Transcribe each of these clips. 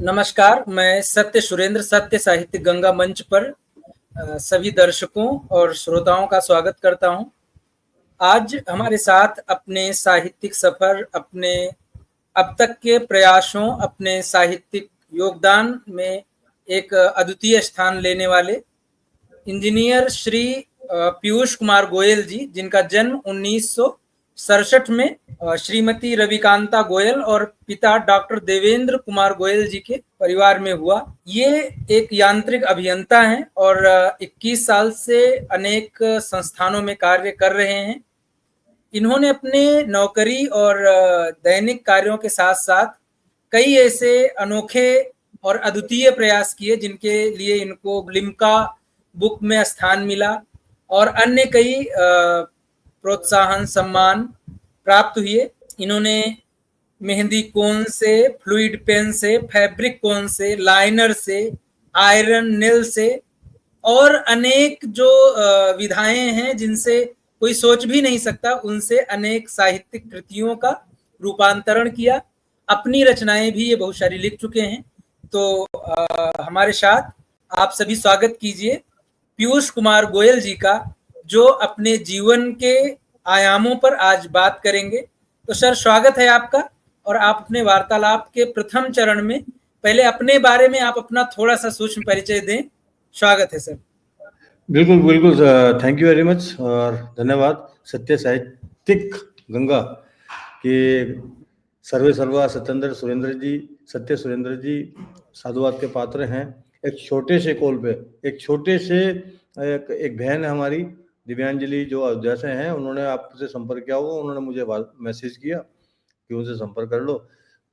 नमस्कार, मैं सत्य सुरेंद्र सत्य साहित्य गंगा मंच पर सभी दर्शकों और श्रोताओं का स्वागत करता हूं। आज हमारे साथ अपने साहित्यिक सफर, अपने अब तक के प्रयासों, अपने साहित्यिक योगदान में एक अद्वितीय स्थान लेने वाले इंजीनियर श्री पीयूष कुमार गोयल जी, जिनका जन्म 1967 में श्रीमती रविकांता गोयल और पिता डॉक्टर देवेंद्र कुमार गोयल जी के परिवार में हुआ। ये एक यांत्रिक अभियंता हैं और 21 साल से अनेक संस्थानों में कार्य कर रहे हैं। इन्होंने अपने नौकरी और दैनिक कार्यों के साथ साथ कई ऐसे अनोखे और अद्वितीय प्रयास किए जिनके लिए इनको लिम्का बुक में स्थान मिला और अन्य कई प्रोत्साहन सम्मान प्राप्त हुए। इन्होंने मेहंदी कोन से, फ्लूइड पेन से, फैब्रिक कोन से, लाइनर से, आयरन नेल से और अनेक जो विधाएं हैं जिनसे कोई सोच भी नहीं सकता, उनसे अनेक साहित्यिक कृतियों का रूपांतरण किया। अपनी रचनाएं भी ये बहुत सारी लिख चुके हैं। तो हमारे साथ आप सभी स्वागत कीजिए पीयूष कुमार गोयल जी का, जो अपने जीवन के आयामों पर आज बात करेंगे। तो सर, स्वागत है आपका। और आप अपने वार्तालाप के प्रथम चरण में पहले अपने बारे में आप अपना थोड़ा सा सूक्ष्म परिचय दें। स्वागत है सर। बिल्कुल बिल्कुल, थैंक यू वेरी मच और धन्यवाद। सत्य साहित्यिक गंगा के सर्वे सर्वा सत्येंद्र सुरेंद्र जी, सत्य सुरेंद्र जी साधुवाद के पात्र हैं। एक छोटे से कॉल पे एक छोटे से एक बहन है हमारी दिव्यांजलि, जो अयोध्या से हैं, उन्होंने आपसे संपर्क किया होगा। उन्होंने मुझे मैसेज किया कि उनसे संपर्क कर लो।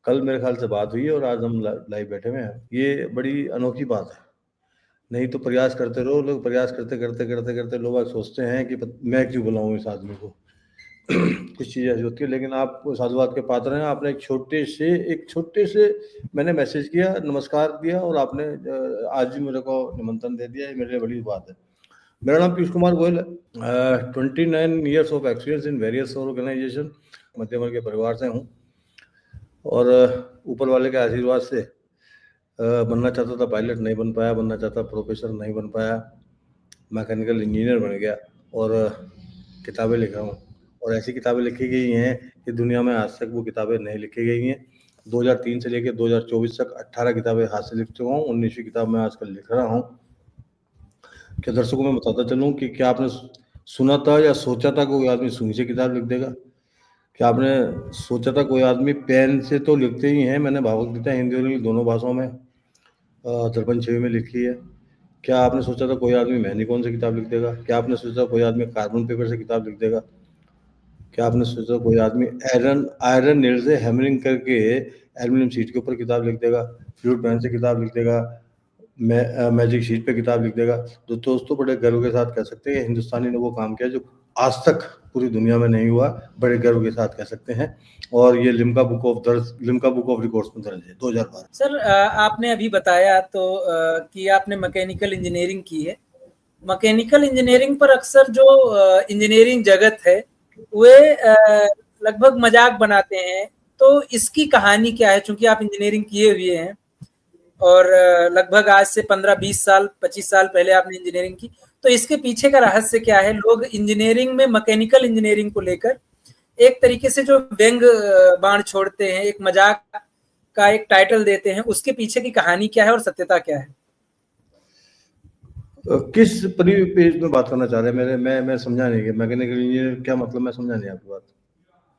कल मेरे ख्याल से बात हुई है और आज हम लाइव बैठे हुए हैं। ये बड़ी अनोखी बात है। नहीं तो प्रयास करते रहो, लोग प्रयास करते करते करते करते लोग सोचते हैं कि मैं क्यों बुलाऊं इस आदमी को। कुछ चीज़ें ऐसी होती है, लेकिन आप साधुवाद के पात्र हैं। आपने एक छोटे से मैंने मैसेज किया, नमस्कार दिया और आपने आज भी मेरे को निमंत्रण दे दिया। ये मेरे लिए बड़ी बात है। मेरा नाम पीयूष कुमार गोयल है। 29 years of experience in various organization. मध्यम वर्ग के परिवार से हूँ और ऊपर वाले के आशीर्वाद से बनना चाहता था पायलट, नहीं बन पाया। बनना चाहता प्रोफेसर, नहीं बन पाया। मैकेनिकल इंजीनियर बन गया और किताबें लिख रहा हूँ। और ऐसी किताबें लिखी गई हैं कि दुनिया में आज तक वो किताबें नहीं लिखी गई हैं। 2003 से लेकर 2024 तक 18 किताबें हाथ से लिख चुका हूँ। 19वीं किताब में आजकल लिख रहा हूँ। क्या दर्शकों में बताता चलूँ कि क्या आपने सुना था या सोचा था कोई आदमी सुई से किताब लिख देगा? क्या आपने सोचा था कोई आदमी पेन से तो लिखते ही हैं? मैंने भावुक गीता हिंदी और इंग्लिश दोनों भाषाओं में दर्पण 6 में लिखी है। क्या आपने सोचा था कोई आदमी मेहंदी कौन से किताब लिख देगा? क्या आपने सोचा कोई आदमी कार्बन पेपर से किताब लिख देगा? क्या आपने सोचा कोई आदमी आयरन नेल से हैमरिंग करके एल्यूमिनियम शीट के ऊपर किताब लिख देगा? फ्लूइड पेन से किताब लिख देगा? मैजिक शीट पे किताब लिख देगा? तो दोस्तों, बड़े गर्व के साथ कह सकते हैं हिंदुस्तानी ने वो काम किया जो आज तक पूरी दुनिया में नहीं हुआ। बड़े गर्व के साथ कह सकते हैं। और ये लिम्का बुक ऑफ रिकॉर्ड्स में दर्ज है 2012। सर, आपने अभी बताया तो कि आपने मैकेनिकल इंजीनियरिंग की है। मैकेनिकल इंजीनियरिंग पर अक्सर जो इंजीनियरिंग जगत है वे लगभग मजाक बनाते हैं। तो इसकी कहानी क्या है? चूंकि आप इंजीनियरिंग किए हुए हैं और लगभग आज से 15-20 साल 25 साल पहले आपने इंजीनियरिंग की, तो इसके पीछे का रहस्य क्या है? लोग इंजीनियरिंग में मैकेनिकल इंजीनियरिंग को लेकर एक तरीके से जो व्यंग बाण छोड़ते हैं, एक मजाक का एक टाइटल देते हैं, उसके पीछे की कहानी क्या है और सत्यता क्या है? किस परिपेज में बात करना चाह रहे हैं? मैं समझा नहीं कि मैकेनिकल इंजीनियर क्या मतलब, मैं समझा नहीं आपकी बात।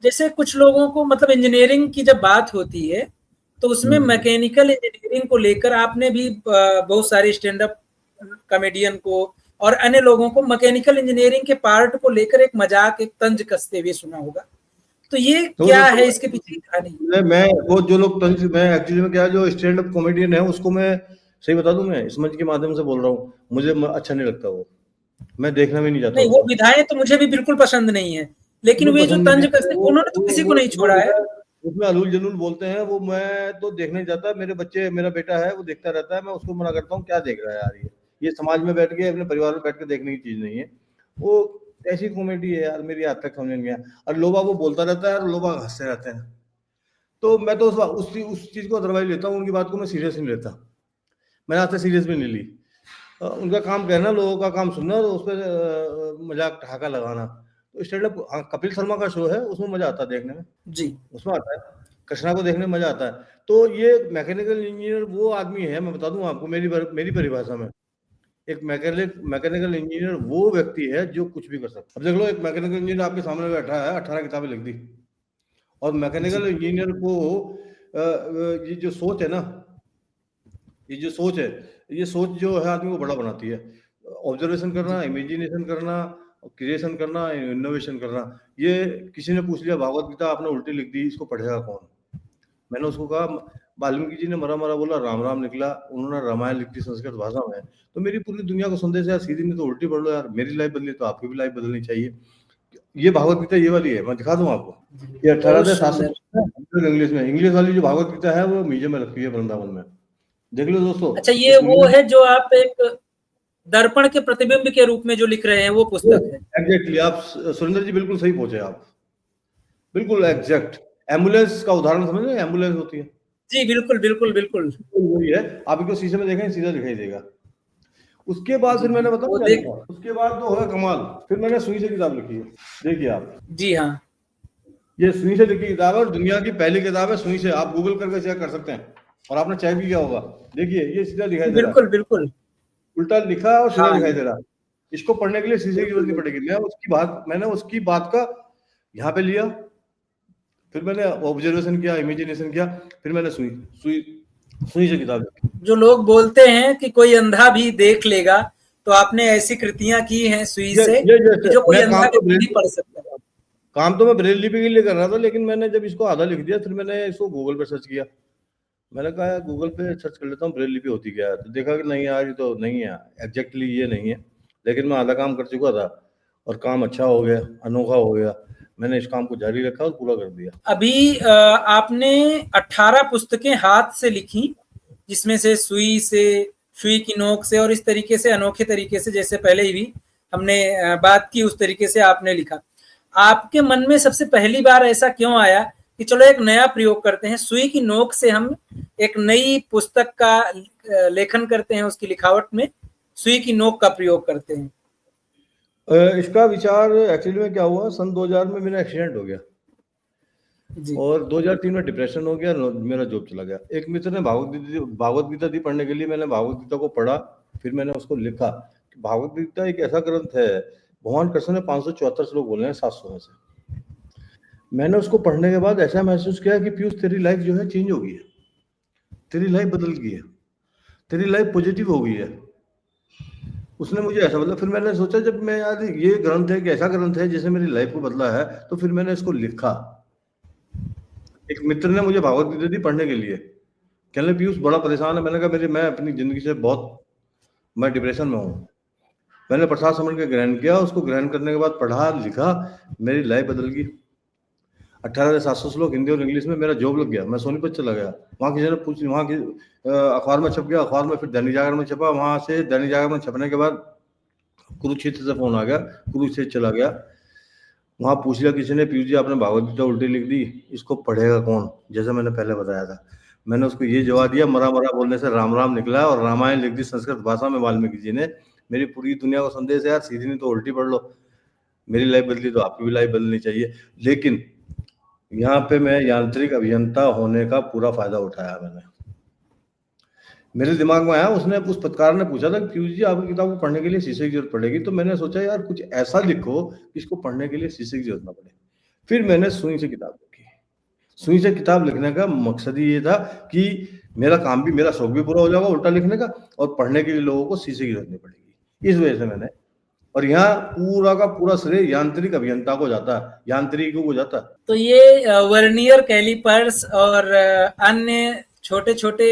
जैसे कुछ लोगों को मतलब इंजीनियरिंग की जब बात होती है तो उसमें मैकेनिकल इंजीनियरिंग को लेकर आपने भी बहुत सारे स्टैंड अप कॉमेडियन को और अन्य लोगों को मैकेनिकल इंजीनियरिंग के पार्ट को लेकर एक मजाक, एक तंज कसते हुए सुना होगा। तो ये क्या है इसके पीछे की कहानी? मैं वो जो लोग मैं एक्चुअली में क्या, जो स्टैंड अप कॉमेडियन है उसको मैं सही बता दूं, मैं इस मंच के माध्यम से बोल रहा हूँ, मुझे अच्छा नहीं लगता वो। मैं देखना भी नहीं चाहता। नहीं, वो विधाएं तो मुझे भी बिल्कुल पसंद नहीं है, लेकिन वे जो तंज कसते उन्होंने तो किसी को नहीं छोड़ा है। उसमें अलूल जलूल बोलते हैं वो, मैं तो देखना नहीं चाहता। मेरा बेटा है, वो देखता रहता है, मैं उसको मना करता हूँ। क्या देख रहा है यार, ये समाज में बैठ के, अपने परिवार में बैठ के देखने की चीज नहीं है। वो ऐसी कॉमेडी है यार, मेरी आज तक समझ नहीं आया। और लोग वो बोलता रहता है और लोग हंसते रहते हैं। तो मैं तो उस चीज़ को अदरवाइज लेता हूँ, उनकी बात को मैं सीरियस नहीं लेता। मैंने आज तक सीरियस भी नहीं ली। उनका काम कहना, लोगों का काम सुनना और उस पर मजाक ठहाका लगाना। तो स्टैंड अप, कपिल शर्मा का शो है, उसमें मजा आता है देखने में, जी उसमें आता है, कृष्णा को देखने में मजा आता है। तो ये मैकेनिकल इंजीनियर वो आदमी है, मैं बता दूं आपको मेरी परिभाषा में, एक मैकेनिकल इंजीनियर वो व्यक्ति है जो कुछ भी कर सकता है। अब देख लो, एक मैकेनिकल इंजीनियर आपके सामने बैठा है, 18 किताबें लिख दी, और मैकेनिकल इंजीनियर को ये जो सोच है ना, ये सोच जो है आदमी को बड़ा बनाती है। ऑब्जर्वेशन करना, इमेजिनेशन करना, क्रिएशन करना, इनोवेशन करना। ये किसी ने पूछ लिया, भागवत गीता आपने उल्टी लिख दी, इसको पढ़ेगा कौन? मैंने उसको कहा, वाल्मीकि जी ने मरा मरा बोला, राम राम निकला, उन्होंने रामायण लिख दी संस्कृत भाषा में। तो मेरी पूरी दुनिया को संदेश है यार, सीधी नहीं तो उल्टी पढ़ लो यार, मेरी लाइफ बदली तो आपकी भी लाइफ बदलनी चाहिए। ये भागवत गीता ये वाली है, मैं दिखा दूं आपको, ये 18 इंग्लिश में। इंग्लिश वाली जो भागवत गीता है वो म्यूजियम में रखी है वृंदावन में, देख लो दोस्तों। अच्छा, ये वो है जो आप एक दर्पण के प्रतिबिंब के रूप में जो लिख रहे हैं, वो पुस्तक है? एग्जैक्टली, आप सुरेंद्र जी बिल्कुल सही पहुंचे आप, बिल्कुल एग्जैक्ट। एम्बुलेंस का उदाहरण समझ रहे हैं, एम्बुलेंस होती है जी बिल्कुल बिल्कुल बिल्कुल वही है। आप इसको शीशे में देखें, सीधा दिखाई देगा। उसके बाद फिर मैंने बताया क्या लिखा, उसके बाद तो होगा कमाल, फिर मैंने सुई से किताब लिखी है, देखिए आप। जी हाँ, ये सुई से लिखी किताब है और दुनिया की पहली किताब है सुई से। आप गूगल करके चेक कर सकते हैं, और आपने चेक भी किया होगा। देखिए ये सीधा दिखाई दे रहा है, बिल्कुल बिल्कुल, उल्टा लिखा है और सीधा हाँ दिखाई दे रहा है। इसको पढ़ने के लिए शीशे की जरूरत नहीं पड़ेगी। मैंने उसकी बात का यहाँ पे लिया, फिर मैंने ऑब्जर्वेशन किया, इमेजिनेशन किया, फिर मैंने सुई से किताब लिखी। जो लोग बोलते हैं कि कोई अंधा भी देख लेगा, तो आपने ऐसी कृतियां की हैं सुई से कि जो कोई अंधा व्यक्ति भी पढ़ सकता है। काम तो मैं ब्रेल लिपि के लिए कर रहा था, लेकिन मैंने जब इसको आधा लिख दिया, फिर मैंने इसको गूगल पे सर्च किया। मैंने कहा गूगल पे सर्च कर लेता हूँ ब्रेल लिपि होती क्या है, तो देखा कि नहीं यार, ये तो नहीं है, एग्जैक्टली ये नहीं है। लेकिन मैं आधा काम कर चुका था और काम अच्छा हो गया, अनोखा हो गया। मैंने इस काम को जारी रखा और पूरा कर दिया। अभी आपने 18 पुस्तकें हाथ से लिखी, जिसमें से सुई की नोक से और इस तरीके से, अनोखे तरीके से, जैसे पहले ही भी हमने बात की, उस तरीके से आपने लिखा। आपके मन में सबसे पहली बार ऐसा क्यों आया कि चलो एक नया प्रयोग करते हैं, सुई की नोक से हम एक नई पुस्तक का लेखन करते हैं, उसकी लिखावट में सुई की नोक का प्रयोग करते हैं? इसका विचार एक्चुअली में क्या हुआ, सन 2000 में मेरा एक्सीडेंट हो गया और 2003 में डिप्रेशन हो गया, मेरा जॉब चला गया। एक मित्र ने भागवत गीता दी पढ़ने के लिए, मैंने भागवत गीता को पढ़ा, फिर मैंने उसको लिखा कि भागवत गीता एक ऐसा ग्रंथ है, भगवान कृष्ण ने 574 श्लोक बोले हैं 700 में से। मैंने उसको पढ़ने के बाद ऐसा महसूस किया कि पीयूष तेरी लाइफ जो है चेंज हो गई है, तेरी लाइफ बदल गई है, तेरी लाइफ पॉजिटिव हो गई है। उसने मुझे ऐसा बोला। फिर मैंने सोचा, जब मैं यार ये ग्रंथ है, कि ऐसा ग्रंथ है जिसने मेरी लाइफ को बदला है, तो फिर मैंने इसको लिखा। एक मित्र ने मुझे भागवत गीता दी पढ़ने के लिए, कहने पीयूष बड़ा परेशान है। मैंने कहा मैं अपनी जिंदगी से मैं डिप्रेशन में हूँ। मैंने प्रसाद समझ के ग्रहण किया, उसको ग्रहण करने के बाद पढ़ा, लिखा, मेरी लाइफ बदल गई। 18,700 श्लोक हिंदी और इंग्लिश में, मेरा जॉब लग गया, मैं सोनीपत चला गया। वहाँ किसी ने पूछ, वहाँ की अखबार में छप गया, अखबार में फिर दैनिक जागरण में छपा, वहाँ से दैनिक जागरण में छपने के बाद कुरुक्षेत्र से फोन आ गया, कुरुक्षेत्र चला गया। वहाँ पूछ लिया किसी ने, पीयूष जी आपने भागवत गीता उल्टी लिख दी, इसको पढ़ेगा कौन? जैसा मैंने पहले बताया था, मैंने उसको ये जवाब दिया, मरा मरा बोलने से राम राम निकला, और रामायण लिख दी संस्कृत भाषा में वाल्मीकि जी ने। मेरी पूरी दुनिया को संदेश है यार, सीधी नहीं तो उल्टी पढ़ लो, मेरी लाइफ बदली तो आपकी भी लाइफ बदलनी चाहिए। लेकिन यहाँ पे मैं यांत्रिक अभियंता होने का पूरा फायदा उठाया मैंने। मेरे दिमाग में आया, उस पत्रकार ने पूछा था कि पीयूष जी आपकी किताब को पढ़ने के लिए शीशे की जरूरत पड़ेगी, तो मैंने सोचा यार कुछ ऐसा लिखो कि इसको पढ़ने के लिए शीशे की जरूरत ना पड़े। फिर मैंने सुई से किताब लिखी। सुई से किताब लिखने का मकसद ही ये था कि मेरा काम भी, मेरा शौक भी पूरा हो जाएगा उल्टा लिखने का, और पढ़ने के लिए लोगों को शीशे की जरूरत नहीं पड़ेगी। इस वजह से मैंने, और यहाँ पूरा का पूरा श्रेय यांत्रिक अभियंता को जाता है, यांत्रिकों को जाता है। तो ये वर्नियर कैलिपर्स और अन्य छोटे छोटे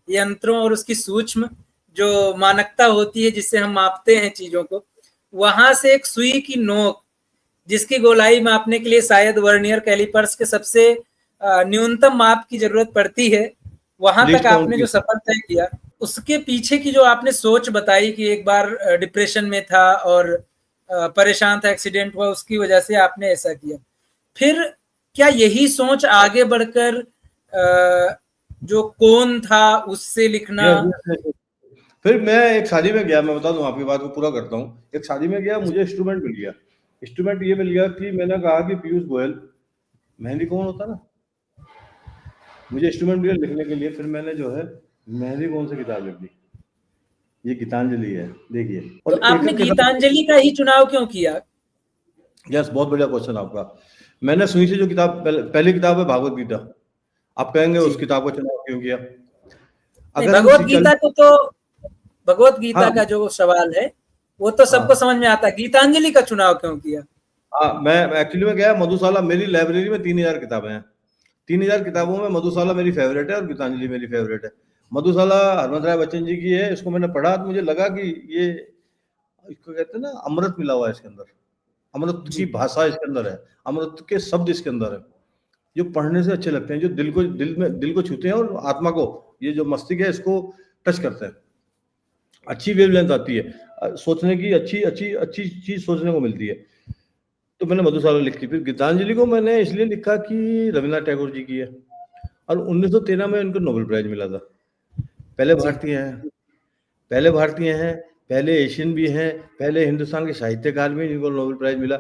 यंत्रों और उसकी सूक्ष्म जो मानकता होती है जिससे हम मापते हैं चीजों को, वहां से एक सुई की नोक जिसकी गोलाई मापने के लिए शायद वर्नियर कैलिपर्स के सबसे न्यूनतम माप की जरूरत पड़ती है, वहां तक आपने जो सफर तय किया, उसके पीछे की जो आपने सोच बताई कि एक बार डिप्रेशन में था और परेशान था, एक्सीडेंट हुआ, उसकी वजह से आपने ऐसा किया। फिर क्या यही सोच आगे बढ़कर जो कौन था उससे लिखना। फिर मैं एक शादी में गया, मैं बता दूं आपकी बात को पूरा करता हूँ। एक शादी में गया, मुझे इंस्ट्रूमेंट मिल गया। इंस्ट्रूमेंट ये मिल गया कि मैंने कहा कि पीयूष गोयल, मेहंदी कौन होता ना, मुझे इंस्ट्रूमेंट मिला लिखने के लिए। फिर मैंने जो है मेहंदी कौन सी किताब लिख दी, ये गीतांजलि है, देखिए। तो और एक आपने एक किताब, गीतांजलि का ही चुनाव क्यों किया? यस, बहुत बढ़िया क्वेश्चन आपका। मैंने सुनी से जो किताब पहली किताब है भागवत गीता, आप कहेंगे जी उस किताब का चुनाव क्यों किया? नहीं, अगर हम भगवत गीता सीरियल, को तो, भगवत गीता हाँ का जो सवाल है वो तो सबको हाँ समझ में आता है, गीतांजलि का चुनाव क्यों किया? हाँ, मैं एक्चुअली में गया मधुशाला, मेरी लाइब्रेरी में 3000 किताबें हैं। 3000 किताबों में मधुशाला मेरी फेवरेट है और गीतांजलि मेरी फेवरेट है। मधुशाला हरवंश राय बच्चन जी की है, इसको मैंने पढ़ा तो मुझे लगा कि ये, इसको कहते हैं ना, अमृत मिला हुआ है इसके अंदर, अमृत की जी भाषा इसके अंदर है, अमृत के शब्द इसके अंदर है, जो पढ़ने से अच्छे लगते हैं, जो दिल को छूते हैं और आत्मा को, ये जो मस्तिष्क है इसको टच करते हैं। अच्छी वेवलेंथ आती है, सोचने की अच्छी अच्छी अच्छी चीज सोचने को मिलती है। तो मैंने मधुशाला लिखी। फिर गीतांजलि को मैंने इसलिए लिखा कि रविन्द्रनाथ टैगोर जी की है और 1913 में इनको नोबेल प्राइज मिला था। पहले जी भारतीय हैं, पहले भारतीय हैं, पहले एशियन भी हैं, पहले हिंदुस्तान के साहित्यकार भी जिनको नोबेल प्राइज मिला।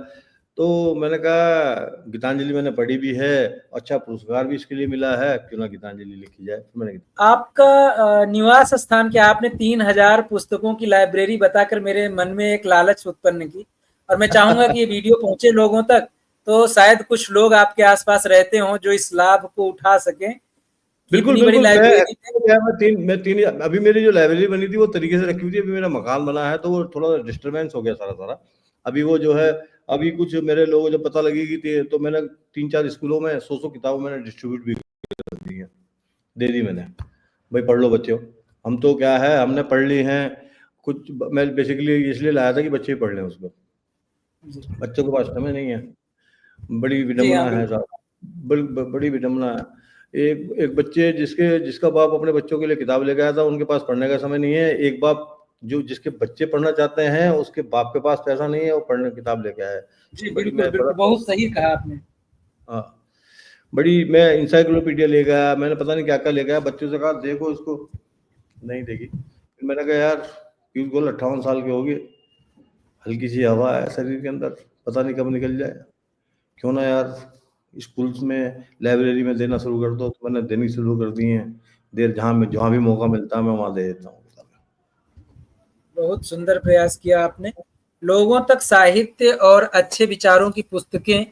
तो मैंने कहा गीतांजलि मैंने पढ़ी भी है, अच्छा पुरस्कार भी इसके लिए मिला है, क्यों ना गीतांजलि लिखी जाए। तो मैंने, आपका निवास स्थान क्या? आपने 3000 पुस्तकों की लाइब्रेरी बताकर मेरे मन में एक लालच उत्पन्न की, और मैं चाहूंगा कि ये वीडियो पहुंचे लोगों तक, तो शायद कुछ लोग आपके आसपास रहते हों जो इस लाभ को उठा सकें कि बिल्कुल इतनी बड़ी बिल्कुल, लाइब्रेरी है। मैं तीन, अभी मेरी जो लाइब्रेरी बनी थी वो तरीके से रखी हुई थी। अभी मेरा मकान बना है तो वो थोड़ा डिस्टरबेंस हो गया सारा सारा। अभी वो जो है, अभी कुछ मेरे लोगों जब पता लगेगी तो मैंने 3-4 स्कूलों में 100 किताबें मैंने डिस्ट्रीब्यूट भी कर दी है, दे दी मैंने, भाई पढ़ लो बच्चों। हम तो क्या है, हमने पढ़ ली हैं कुछ, मैं बेसिकली इसलिए लाया था कि बच्चे ही पढ़ लें उसको, जी बच्चों के पास समय नहीं है। बड़ी जी हाँ विडंबना है बिल्कुल। साहब, बड़ी विडंबना है। एक एक बच्चे जिसका बाप अपने बच्चों के लिए किताब लेके आया था, उनके पास पढ़ने का समय नहीं है। एक बाप जो जिसके बच्चे पढ़ना चाहते हैं, उसके बाप के पास पैसा नहीं है, वो पढ़ने किताब लेके आया है। जी बड़ी बिल्कुल मैं बड़ा, बिल्कुल, बहुत सही कहा आपने। हाँ, बड़ी मैं इंसाइक्लोपीडिया ले गया, मैंने पता नहीं क्या क्या ले गया, बच्चों से कहा देखो इसको, नहीं देखी। फिर मैंने कहा यार पीयूष गोयल 58 साल के हो गए, हल्की सी हवा है शरीर के अंदर, पता नहीं कब निकल जाए, क्यों ना यार स्कूल्स में लाइब्रेरी में देना शुरू कर दो। तो मैंने देनी शुरू कर दी हैं, देर जहाँ भी मौका मिलता है मैं वहाँ दे देता हूँ किताबें। बहुत सुंदर प्रयास किया आपने। लोगों तक साहित्य और अच्छे विचारों की पुस्तकें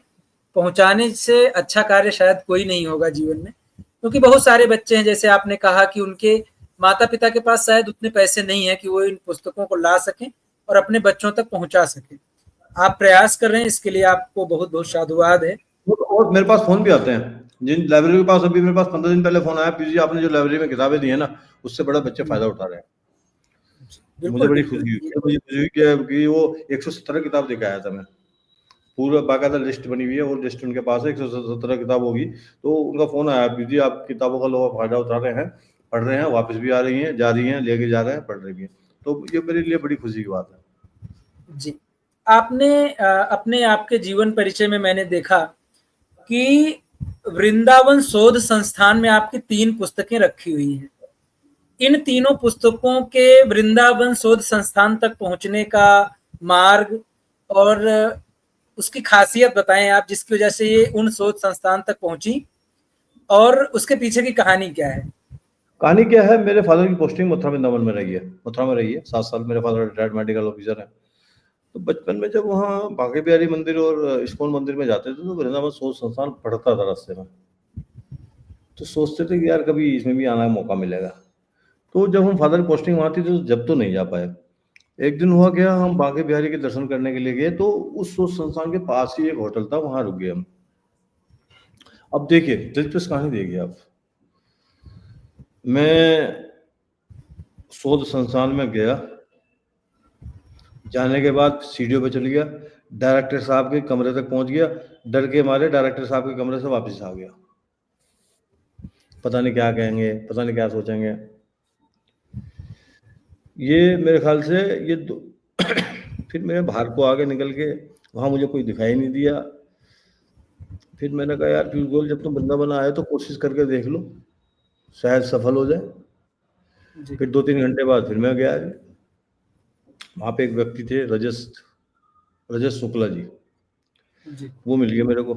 पहुंचाने से अच्छा कार्य शायद कोई नहीं होगा जीवन में, क्योंकि बहुत सारे बच्चे हैं, जैसे आपने कहा कि उनके माता पिता के पास शायद उतने पैसे नहीं है कि वो इन पुस्तकों को ला सकें और अपने बच्चों तक पहुंचा सकें। आप प्रयास कर रहे हैं, इसके लिए आपको बहुत बहुत साधुवाद है। और मेरे पास फोन भी आते हैं, जिन लाइब्रेरी के पास, अभी मेरे पास 15 दिन पहले फोन आया, पीजी आपने जो लाइब्रेरी में किताबें दी है ना, उससे बड़ा बच्चे फायदा उठा रहे हैं। तो मुझे बिल्कुल बड़ी बिल्कुल। खुशी हुई, मुझे खुशी हुई कि वो 117 किताब लेके आया था मैं, पूरा बाकायदा लिस्ट बनी हुई है, वो लिस्ट उनके पास है, 117 किताब होगी। तो उनका फोन आया, पीजी आप किताबों का लोग फायदा उठा रहे हैं, पढ़ रहे हैं, वापस भी आ रही हैं, जा रही हैं, लेके जा रहे हैं, पढ़ रही हैं। तो ये मेरे लिए बड़ी खुशी की बात है। जी, आपने अपने आपके जीवन परिचय में मैंने देखा कि वृंदावन शोध संस्थान में आपकी 3 पुस्तकें रखी हुई हैं। इन तीनों पुस्तकों के वृंदावन शोध संस्थान तक पहुंचने का मार्ग और उसकी खासियत बताएं आप, जिसकी वजह से ये उन शोध संस्थान तक पहुंची, और उसके पीछे की कहानी क्या है? कहानी क्या है, मेरे फादर की पोस्टिंग मथुरा वृंदावन में रही है, मथुरा में रही है 7 साल। मेरे फादर रिटायर्ड मेडिकल ऑफिसर हैं। तो बचपन में जब वहाँ बांके बिहारी मंदिर और इस्कॉन मंदिर में जाते थे तो वृंदावन शोध संस्थान पढ़ता था रास्ते में। तो सोचते थे कि यार कभी इसमें भी आना मौका मिलेगा। तो जब हम फादर की पोस्टिंग वहाँ थी तो जब तो नहीं जा पाए। एक दिन हुआ क्या, हम बांके बिहारी के दर्शन करने के लिए गए, तो उस शोध संस्थान के पास ही एक होटल था, वहाँ रुक गए हम। अब देखिए दिलचस्प कहानी देखिए आप, मैं शोध संस्थान में गया, जाने के बाद सीढ़ियों पे चल गया, डायरेक्टर साहब के कमरे तक पहुंच गया, डर के मारे डायरेक्टर साहब के कमरे से वापस आ गया। पता नहीं क्या कहेंगे, पता नहीं क्या सोचेंगे। ये मेरे ख्याल से ये फिर मेरे बाहर को आगे निकल के, वहाँ मुझे कोई दिखाई नहीं दिया। फिर मैंने कहा यार पीयूष गोयल जब तुम वृंदावन आए तो कोशिश करके देख लो, शायद सफल हो जाए। जी, फिर 2-3 घंटे बाद फिर मैं गया। वहाँ पे एक व्यक्ति थे, रजस रजस शुक्ला जी, जी, वो मिल गए मेरे को।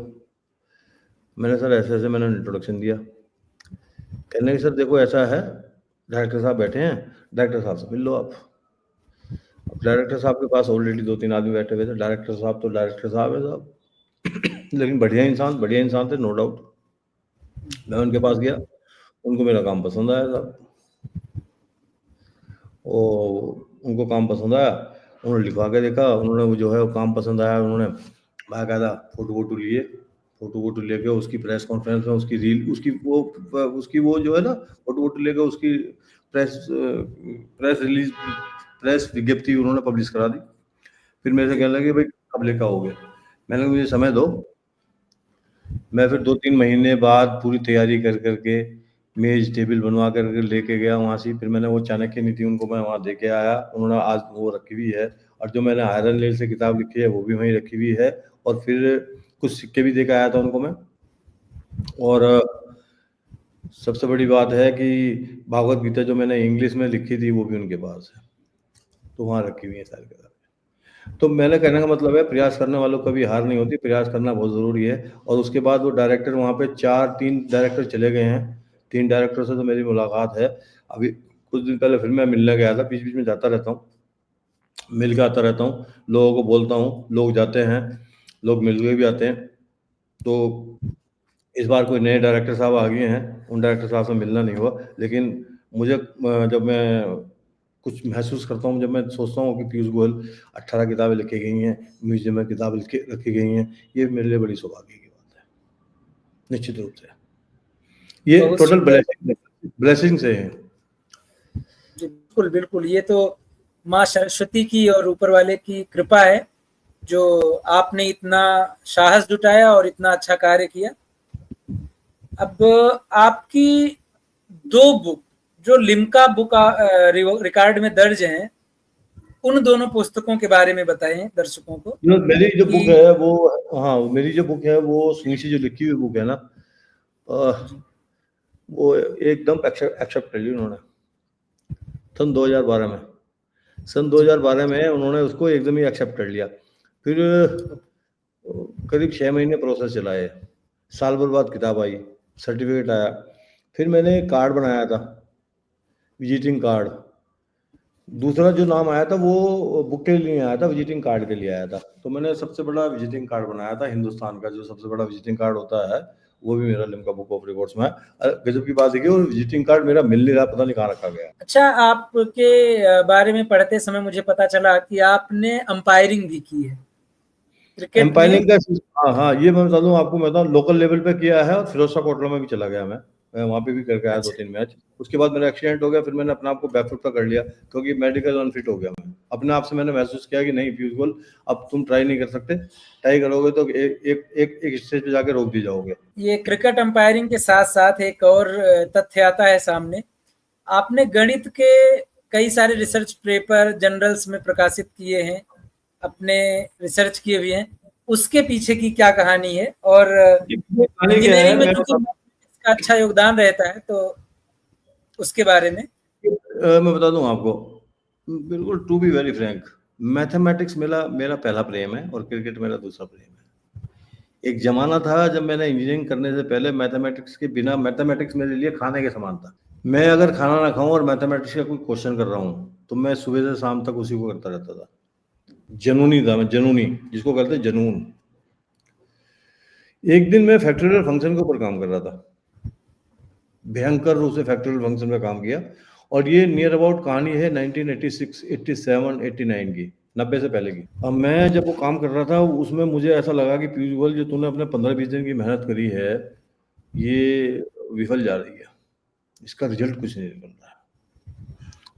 मैंने सर ऐसे-ऐसे मैंने इंट्रोडक्शन दिया। कहने लगे सर देखो ऐसा है, डायरेक्टर साहब बैठे हैं, डायरेक्टर साहब से मिल लो आप। अब डायरेक्टर साहब के पास ऑलरेडी 2-3 आदमी बैठे हुए थे। डायरेक्टर साहब तो डायरेक्टर साहब है साहब लेकिन बढ़िया इंसान थे, नो डाउट। मैं उनके पास गया, उनको मेरा काम पसंद आया साहब। उनको काम पसंद आया, उन्होंने लिखवा के देखा, उन्होंने वो जो है वो काम पसंद आया, उन्होंने बाकायदा फोटो लिए, फोटो लेके उसकी प्रेस कॉन्फ्रेंस में उसकी रील उसकी वो जो है ना फोटो लेके उसकी प्रेस रिलीज प्रेस विज्ञप्ति उन्होंने पब्लिश करा दी। फिर मेरे से कहने लगे भाई कब लेकर आओगे? मैंने कहा मुझे समय दो। मैं फिर 2-3 महीने बाद पूरी तैयारी कर करके मेज टेबल बनवा करके लेके गया वहाँ से। फिर मैंने वो चाणक्य नीति उनको मैं वहाँ दे के आया, उन्होंने आज वो रखी हुई है। और जो मैंने आयरन लेल से किताब लिखी है वो भी वहीं रखी हुई है। और फिर कुछ सिक्के भी दे के आया था उनको मैं। और सबसे बड़ी बात है कि भागवत गीता जो मैंने इंग्लिश में लिखी थी वो भी उनके पास है, तो वहाँ रखी हुई है सारी किताबें। तो मैंने कहने का मतलब है प्रयास करने वालों को कभी हार नहीं होती, प्रयास करना बहुत ज़रूरी है। और उसके बाद वो डायरेक्टर वहाँ पे 3 डायरेक्टर चले गए हैं, 3 डायरेक्टर से तो मेरी मुलाकात है। अभी कुछ दिन पहले फिर मैं मिलने गया था, बीच-बीच में जाता रहता हूँ, मिल के आता रहता हूँ, लोगों को बोलता हूँ, लोग जाते हैं, लोग मिल के भी आते हैं। तो इस बार कोई नए डायरेक्टर साहब आ गए हैं, उन डायरेक्टर साहब से मिलना नहीं हुआ। लेकिन मुझे जब मैं कुछ महसूस करता हूँ, जब मैं सोचता हूँ कि पीयूष गोयल 18 किताबें लिखी गई हैं, म्यूजियम में किताबें रखी गई हैं, ये मेरे लिए बड़ी सौभाग्य की बात है, निश्चित रूप से। ये बहुत टोटल सुंदर। ब्लेसिंग से है। जी, बिल्कुल, बिल्कुल। ये तो माँ सरस्वती की और ऊपर वाले की कृपा है, जो आपने इतना साहस जुटाया और इतना अच्छा कार्य किया। अब आपकी 2 बुक जो लिम्का बुक रिकॉर्ड में दर्ज हैं, उन दोनों पुस्तकों के बारे में बताएँ दर्शकों को मेरी जो बुक कि है वो, हाँ, मेरी जो बुक है वो सुनीति जो लिखी हुई बुक है ना, जी, वो एकदम एक्सेप्ट कर ली उन्होंने सन 2012 में। सन जी, 2012 में उन्होंने उसको एकदम ही एक्सेप्ट कर लिया। फिर करीब 6 महीने प्रोसेस चला है, साल भर बाद किताब आई, सर्टिफिकेट आया। फिर मैंने कार्ड बनाया था, विजिटिंग कार्ड। दूसरा जो नाम आया था वो बुक के लिए आया था, विजिटिंग कार्ड के लिए आया था। तो मैंने सबसे बड़ा विजिटिंग कार्ड बनाया था, हिंदुस्तान का जो सबसे बड़ा विजिटिंग कार्ड होता है वो भी मेरा लिम्का बुक ऑफ रिकॉर्ड्स में है। गजब की बात है कि वो विजिटिंग कार्ड मेरा मिल नहीं रहा, पता नहीं कहाँ रखा गया। अच्छा, आपके बारे में पढ़ते समय मुझे पता चला कि आपने अंपायरिंग भी की है, क्रिकेट में। एम्पायरिंग का हाँ हाँ, ये मैं बता दूं आपको, मैं बताऊं लोकल लेवल पे किया है और फिरोजशाह कोटला में भी चला गया मैं वहाँ पे भी करके आया अच्छा, 2-3 मैच। उसके बाद मेरा एक्सीडेंट हो गया, फिर मैंने अपने आप को बैकफुट का कर लिया क्योंकि मेडिकल अनफिट हो गया। मैं अपने आप से मैंने महसूस किया कि नहीं पीयूष गोयल, अब तुम ट्राई नहीं कर सकते, ट्राई करोगे तो एक स्टेज पे जाके रोक दी जाओगे। ये क्रिकेट अंपायरिंग के साथ-साथ एक और तथ्य आता है सामने। आपने गणित के कई सारे रिसर्च पेपर जर्नल्स में प्रकाशित किए हैं, अपने रिसर्च किए हुए हैं। उसके पीछे की क्या कहानी है? और ये कहानी क्या है इंजीनियरिंग में मैं चूँकि बता मैथमेटिक्स का अच्छा योगदान रहता है, तो उसके बारे में? मैं बता दूं आपको, बिल्कुल to be very frank, mathematics मेरा मेरा पहला प्रेम है और क्रिकेट मेरा दूसरा प्रेम है। एक जमाना था जब मैंने इंजीनियरिंग करने से पहले मैथमेटिक्स के बिना, मैथमेटिक्स मेरे लिए खाने के समान था। मैं अगर खाना ना खाऊं और मैथमेटिक्स का कोई क्वेश्चन कर रहा हूं तो मैं सुबह से शाम तक उसी को करता रहता था। जनूनी था मैं, जनूनी, जिसको कहते हैं जनून। एक दिन मैं फैक्टोरियल फंक्शन के ऊपर काम कर रहा था, भयंकर रूप से फैक्टोरियल फंक्शन में काम किया। और ये नियर अबाउट कहानी है 1986, 87, 89 की, 90 से पहले की। अब मैं जब वो काम कर रहा था उसमें मुझे ऐसा लगा कि पीयूष गोयल जो तूने अपने 15-20 दिन की मेहनत करी है ये विफल जा रही है, इसका रिजल्ट कुछ नहीं निकल रहा है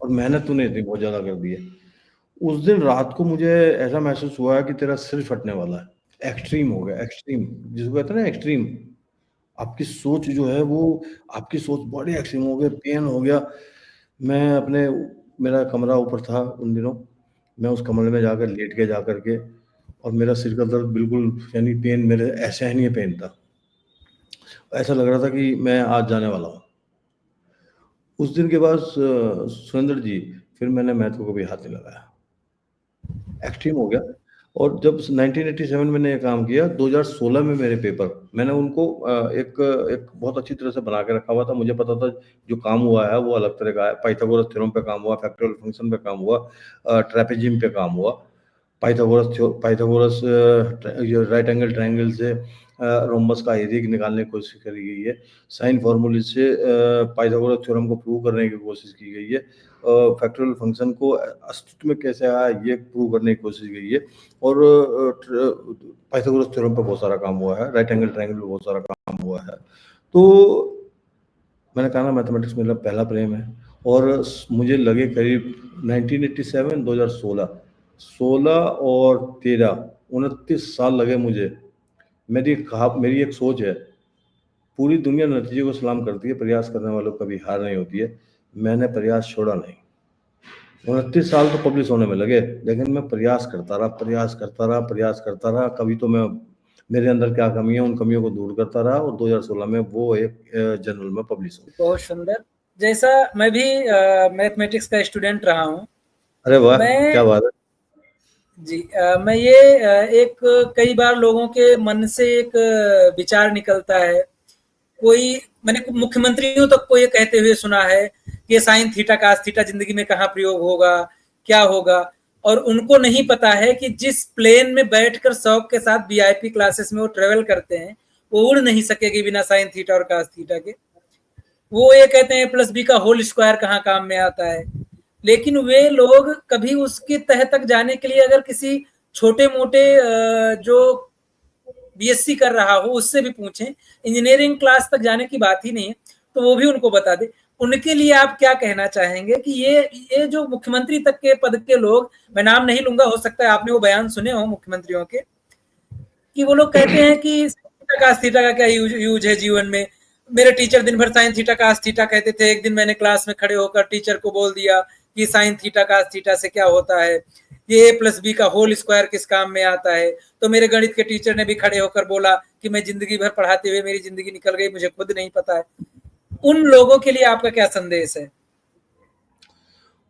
और मेहनत तूने इतनी बहुत ज़्यादा कर दी है। उस दिन रात को मुझे ऐसा महसूस हुआ कि तेरा सिर फटने वाला है, एक्सट्रीम हो गया, एक्सट्रीम जिसको कहते हैं ना एक्सट्रीम। आपकी सोच जो है वो, आपकी सोच बड़ी एक्सट्रीम हो गया, पेन हो गया। मैं अपने, मेरा कमरा ऊपर था उन दिनों, मैं उस कमरे में जाकर लेट के जा करके, और मेरा सिर का दर्द बिल्कुल यानी पेन मेरे असहनीय पेन था। ऐसा लग रहा था कि मैं आज जाने वाला हूँ। उस दिन के बाद सुरेंद्र जी, फिर मैंने मैथ को कभी हाथ नहीं लगाया, एक्सट्रीम हो गया। और जब 1987 मैंने ये काम किया, 2016 में मेरे पेपर, मैंने उनको एक बहुत अच्छी तरह से बना के रखा हुआ था। मुझे पता था जो काम हुआ है वो अलग तरह का है। पाइथागोरस थ्योरम पे काम हुआ, फैक्टोरियल फंक्शन पे काम हुआ, ट्रेपेजियम पे काम हुआ। पाइथागोरस ये राइट एंगल ट्रायंगल से रोम्बस का एरिया निकालने की कोशिश करी गई है। साइन फार्मूले से पाइथागोरस थ्योरम को प्रूव करने की कोशिश की गई है। फैक्टोरियल फंक्शन को अस्तित्व में कैसे आया ये प्रूव करने की कोशिश की गई है। और पाइथागोरस थ्योरम पर बहुत सारा काम हुआ है, राइट एंगल ट्रायंगल पे बहुत सारा काम हुआ है। तो मैंने कहा ना, मैथमेटिक्स मेरा पहला प्रेम है। और मुझे लगे करीब 1987, 2016, 16 और 13, 29 साल लगे मुझे। मेरी एक सोच है, पूरी दुनिया नतीजे को सलाम करती है, प्रयास करने वालों को कभी हार नहीं होती है। मैंने प्रयास छोड़ा नहीं। 29 साल तो पब्लिश होने में लगे, लेकिन मैं प्रयास करता रहा, प्रयास करता रहा, प्रयास करता रहा। कभी तो मैं मेरे अंदर क्या कमी है उन कमियों को दूर करता रहा, और 2016 में वो एक जर्नल में पब्लिश हो। बहुत सुंदर। जैसा मैं भी मैथमेटिक्स का स्टूडेंट रहा हूँ। अरे वाह, क्या मैं बात है। जी मैं ये एक कई बार लोगों के मन से एक विचार निकलता है। कोई मैंने मुख्यमंत्रियों तक को ये कहते हुए सुना है कि ये साइन थीटा कास थीटा जिंदगी में कहाँ प्रयोग होगा, क्या होगा। और उनको नहीं पता है कि जिस प्लेन में बैठकर शौक के साथ वीआईपी क्लासेस में वो ट्रेवल करते हैं, वो उड़ नहीं सकेगी बिना साइन थीटा और कास थीटा के। वो ये कहते हैं प्लस बी का होल स्क्वायर कहाँ काम में आता है। लेकिन वे लोग कभी उसके तह तक जाने के लिए अगर किसी छोटे मोटे जो बीएससी कर रहा हो उससे भी पूछें, इंजीनियरिंग क्लास तक जाने की बात ही नहीं है, तो वो भी उनको बता दे। उनके लिए आप क्या कहना चाहेंगे कि ये जो मुख्यमंत्री तक के पद के लोग, मैं नाम नहीं लूंगा, हो सकता है आपने वो बयान सुने हो मुख्यमंत्रियों के, कि वो लोग कहते हैं कि कास थीटा का क्या यूज है जीवन में। मेरे टीचर दिन भर साइन थीटा कास थीटा कहते थे, एक दिन मैंने क्लास में खड़े होकर टीचर को बोल दिया कि साइन थीटा कास थीटा से क्या होता है, ये ए प्लस बी का होल स्क्वायर किस काम में आता है। तो मेरे गणित के टीचर ने भी खड़े होकर बोला कि मैं जिंदगी भर पढ़ाते हुए मेरी जिंदगी निकल गई, मुझे खुद नहीं पता है। उन लोगों के लिए आपका क्या संदेश है?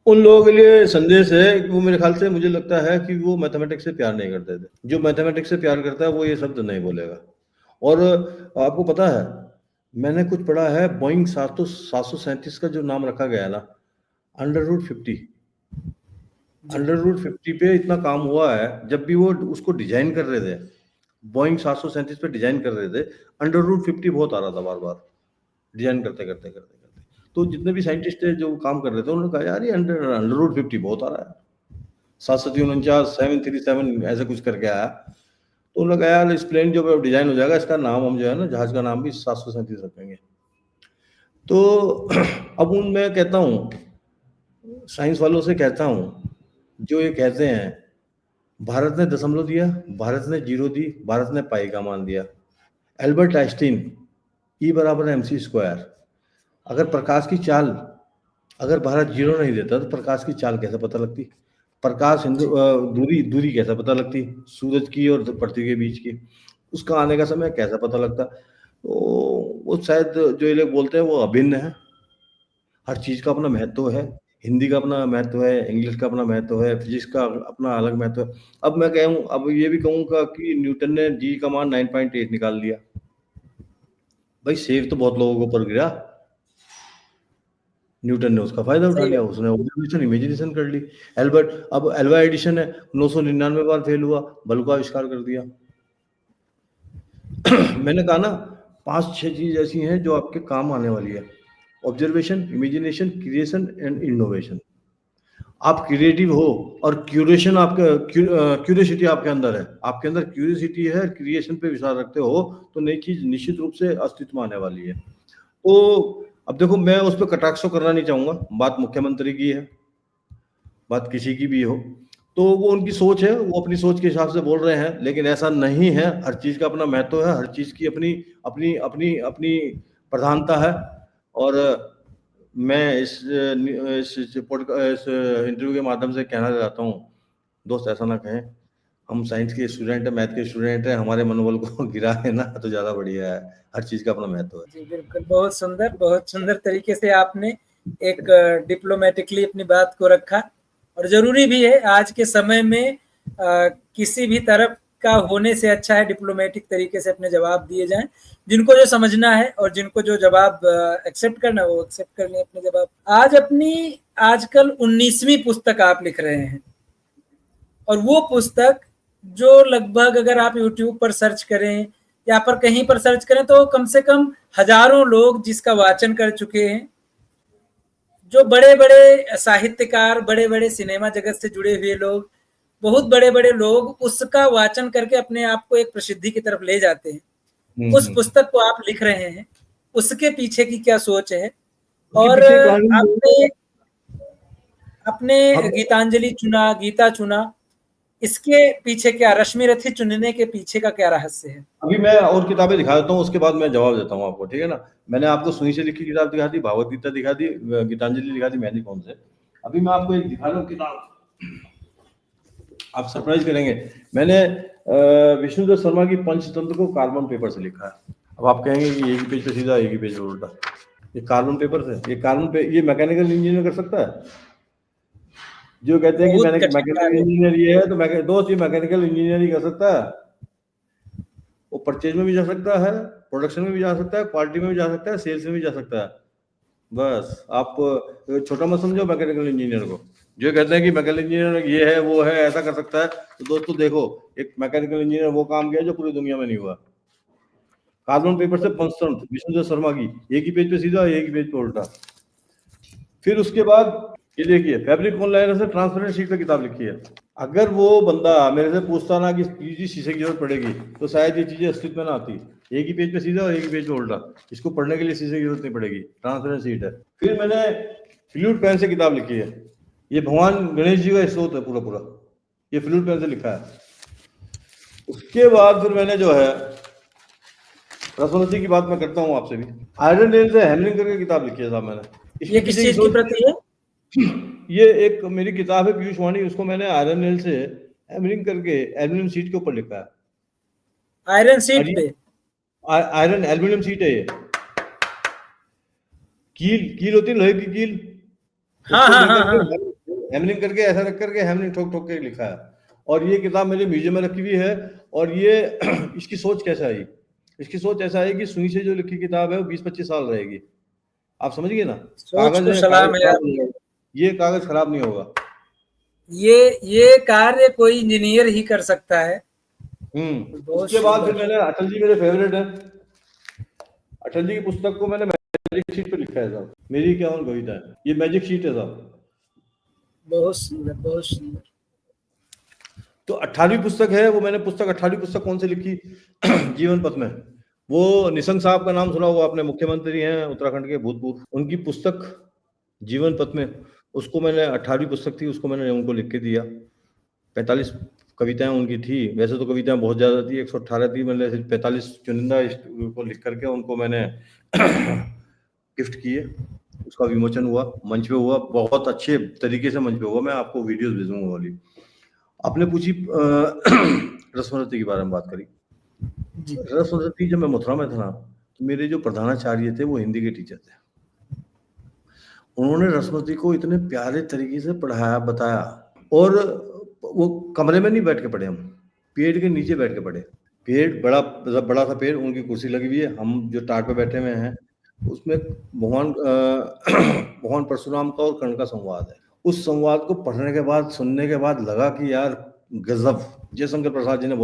उन लोगों के लिए संदेश है कि वो, मेरे ख्याल से मुझे लगता है कि वो मैथमेटिक्स से प्यार नहीं करते थे। जो मैथमेटिक्स से प्यार करता है वो ये शब्द नहीं बोलेगा। और आपको पता है, मैंने कुछ पढ़ा है, बोइंग 737 का जो नाम रखा गया है ना, अंडर रूट 50, अंडर रूट 50 पे इतना काम हुआ है। जब भी वो उसको डिजाइन कर रहे थे, बोइंग 737 पे डिजाइन कर रहे थे, अंडर रूट 50 बहुत आ रहा था बार बार, डिजाइन करते करते करते करते। तो जितने भी साइंटिस्ट थे जो काम कर रहे थे, उन्होंने कहा यार ये अंडर रूट 50 बहुत आ रहा है, 749, 737 ऐसे कुछ करके आया। तो उन्होंने कहा यार इस प्लेन जो डिजाइन हो जाएगा, इसका नाम हम जो है ना, जहाज का नाम भी 737 रखेंगे। तो अब उन मैं कहता हूँ, साइंस वालों से कहता हूँ, जो ये कहते हैं भारत ने दशमलव दिया, भारत ने जीरो दी, भारत ने पाई का मान दिया। एल्बर्ट आइंस्टीन, E बराबर MC स्क्वायर। अगर प्रकाश की चाल, अगर भारत जीरो नहीं देता तो प्रकाश की चाल कैसे पता लगती? प्रकाश दूरी दूरी कैसे पता लगती सूरज की और पृथ्वी के बीच की? उसका आने का समय कैसे पता लगता? तो वो शायद जो ये लोग बोलते हैं वो अभिन्न है। हर चीज का अपना महत्व है। हिंदी का अपना महत्व है, इंग्लिश का अपना महत्व है, फिजिक्स का अपना अलग महत्व है। अब मैं कहूँ, अब ये भी कहूँगा कि न्यूटन ने जी का मान 9.8 निकाल लिया। भाई सेव तो बहुत लोगों के ऊपर गिरा, न्यूटन ने उसका फायदा उठा सही लिया, बात। उसने ऑब्जर्वेशन इमेजिनेशन कर ली। एल्बर्ट, अब एल्वा एडिशन है, 999 बार फेल हुआ, बल्ब का आविष्कार कर दिया। मैंने कहा ना, 5-6 चीज ऐसी हैं जो आपके काम आने वाली है: observation, imagination, creation and innovation. आप क्रिएटिव हो और क्यूरेशन आपका क्यूरियोसिटी आपके अंदर है, आपके अंदर क्यूरियोसिटी है, क्रिएशन पे विश्वास रखते हो, तो नई चीज निश्चित रूप से अस्तित्व में आने वाली है। तो अब देखो, मैं उस पर कटाक्ष तो करना नहीं चाहूंगा, बात मुख्यमंत्री की है, बात किसी की भी हो, तो वो उनकी सोच है, वो अपनी सोच के हिसाब से बोल रहे हैं। लेकिन ऐसा नहीं है, हर चीज का अपना महत्व है, हर चीज की अपनी अपनी अपनी अपनी प्रधानता है। और मैं इस इंटरव्यू के माध्यम से कहना चाहता हूँ, दोस्त ऐसा ना कहें, हम साइंस के स्टूडेंट हैं, मैथ के स्टूडेंट हैं, हमारे मनोबल को गिरा है ना तो ज़्यादा बढ़िया है। हर चीज़ का अपना महत्व है। जी, बिल्कुल। बहुत सुंदर तरीके से आपने एक डिप्लोमैटिकली अपनी बात को रखा और ज़रूरी भी है आज के समय में किसी भी तरफ का होने से अच्छा है डिप्लोमैटिक तरीके से अपने जवाब दिए जाएँ। जिनको जो समझना है और जिनको जो जवाब एक्सेप्ट करना है वो एक्सेप्ट कर लें अपने जवाब। आज अपनी आजकल 19वीं पुस्तक आप लिख रहे हैं और वो पुस्तक जो लगभग अगर आप यूट्यूब पर सर्च करें या पर कहीं पर सर्च करें तो कम से कम हजारों लोग जिसका वाचन कर चुके हैं। जो बड़े-बड़े साहित्यकार, बड़े-बड़े सिनेमा जगत से जुड़े हुए लोग, बहुत बड़े-बड़े लोग उसका वाचन करके अपने आप को एक प्रसिद्धि की तरफ ले जाते हैं। उस पुस्तक को आप लिख रहे हैं, उसके पीछे की क्या सोच है? उसके और पीछे कहानी आपने अपने हम गीतांजलि चुना, गीता चुना, इसके पीछे क्या रश्मि रथी चुनने के पीछे का क्या रहस्य है? अभी मैं और किताबें दिखा देता हूँ, उसके बाद मैं जवाब देता हूँ आपको, ठीक है ना? मैंने आपको सुई से लिखी किताब दिखा दी, भागवत गीता दिखा दी, गीतांजलि दिखा दी, मेहंदी कौन से। अभी मैं आपको एक दिखा रहा हूँ किताब, आप सरप्राइज करेंगे। मैंने विष्णुदत्त शर्मा की पंचतंत्र को कार्बन पेपर से लिखा है। अब आप कहेंगे कि एक ही पेज पे सीधा, एक ही पेज पे उल्टा। ये कार्बन पेपर से, ये मैकेनिकल इंजीनियर कर सकता है? जो कहते हैं कि बहुत मैंने कठिन मैकेनिकल कार्य है। इंजीनियर ये है, तो दोस्त ये मैकेनिकल इंजीनियर ही कर सकता है। वो परचेज में भी जा सकता है, प्रोडक्शन में भी जा सकता है, क्वालिटी में भी जा सकता है, सेल्स में भी जा सकता है। बस आप छोटा मत समझो मैकेनिकल इंजीनियर को। जो कहते हैं कि मैकेनिकल इंजीनियर ये है वो है ऐसा कर सकता है, तो दोस्तों देखो, एक मैकेनिकल इंजीनियर वो काम किया जो पूरी दुनिया में नहीं हुआ। कार्बन पेपर से पंचतंत्र विष्णुदत्त शर्मा की, एक ही पेज पे सीधा, एक ही पेज पे उल्टा। फिर उसके बाद ये देखिए, फैब्रिक ऑनलाइन से ट्रांसपेरेंट शीट पे किताब लिखी है। अगर वो बंदा मेरे से पूछता ना कि पीजी शीशे की जरूरत पड़ेगी, तो शायद ये चीजें अस्तित्व में ना आती। एक ही पेज पे सीधा और एक ही पेज पे उल्टा, इसको पढ़ने के लिए शीशे की जरूरत नहीं पड़ेगी, ट्रांसपेरेंट शीट है। फिर मैंने फ्लूइड पेन से किताब लिखी है। ये भगवान गणेश जी का स्रोत है पूरा पूरा, ये फ्लूइड पेन से लिखा है। उसके बाद फिर मैंने जो है रसोनती की बात मैं करता हूँ आपसे भी, आयरन नेल से हैमरिंग करके किताब लिखी है साहब मैंने। ये किस चीज की प्रति है? ये एक मेरी किताब है पीयूष वाणी, उसको मैंने आयरन नेल से हैमरिंग करके एल्यूमिनियम शीट के ऊपर लिखा है। आयरन और सीट ये पे? आयरन एल्यूमिनियम शीट है। ये कील कील होती है लोहे की कील, हाँ उसको हाँ हाँ लेकर के हाँ। हैमरिंग करके ऐसा रख करके हैमरिंग ठोक ठोक के लिखा है। और ये किताब मेरे म्यूजियम में रखी हुई है। और ये इसकी सोच कैसे आई? इसकी सोच ऐसा है कि सुई से जो लिखी किताब है वो 20-25 साल रहेगी। आप समझ गए ना? सोच को कागज सलाम है खराब नहीं आपको। होगा, ये कागज खराब नहीं होगा। ये कार्य कोई इंजीनियर ही कर सकता है। बहुत उसके बाद फिर सुंदर। मैंने अटल जी मेरे फेवरेट है, अटल जी की पुस्तक को मैंने मैजिक शीट पे लिखा है साहब, मेरी क्या उन कविता है, ये मैजिक शीट है साहब। बहुत सुंदर, बहुत सुंदर। तो 18वीं पुस्तक है वो, मैंने 18वीं पुस्तक कौन से लिखी? जीवन पथ में। वो निशंक साहब का नाम सुना होगा आपने, मुख्यमंत्री हैं उत्तराखंड के भूतपूर्व, उनकी पुस्तक जीवन पथ में, उसको मैंने 18वीं पुस्तक थी, उसको मैंने उनको लिख के दिया। 45 कविताएं उनकी थी, वैसे तो कविताएं बहुत ज्यादा थी, 118 थी, मैंने 45 चुनिंदा को लिख करके उनको मैंने गिफ्ट किए। उसका विमोचन हुआ, मंच पे हुआ, बहुत अच्छे तरीके से मंच पे हुआ। मैं आपको वीडियोस भेजूंगा वाली। आपने पूछी रसवंती के बारे में बात करी। जी। रसवंती जब मैं मथुरा में था ना, तो मेरे जो प्रधानाचार्य थे वो हिंदी के टीचर थे। उन्होंने रसवंती को इतने प्यारे तरीके से पढ़ाया, बताया। और वो कमरे में नहीं बैठ के पढ़े हम, पेड़ के नीचे बैठ के पढ़े। पेड़ बड़ा बड़ा सा पेड़, उनकी कुर्सी लगी हुई है, हम जो टाट पे बैठे हुए हैं, उसमें भगवान भगवान परशुराम का और कर्ण का संवाद है। उस संवाद को पढ़ने के बाद, सुनने के बाद लगा कि यार गजब, जयशंकर प्रसाद जी ने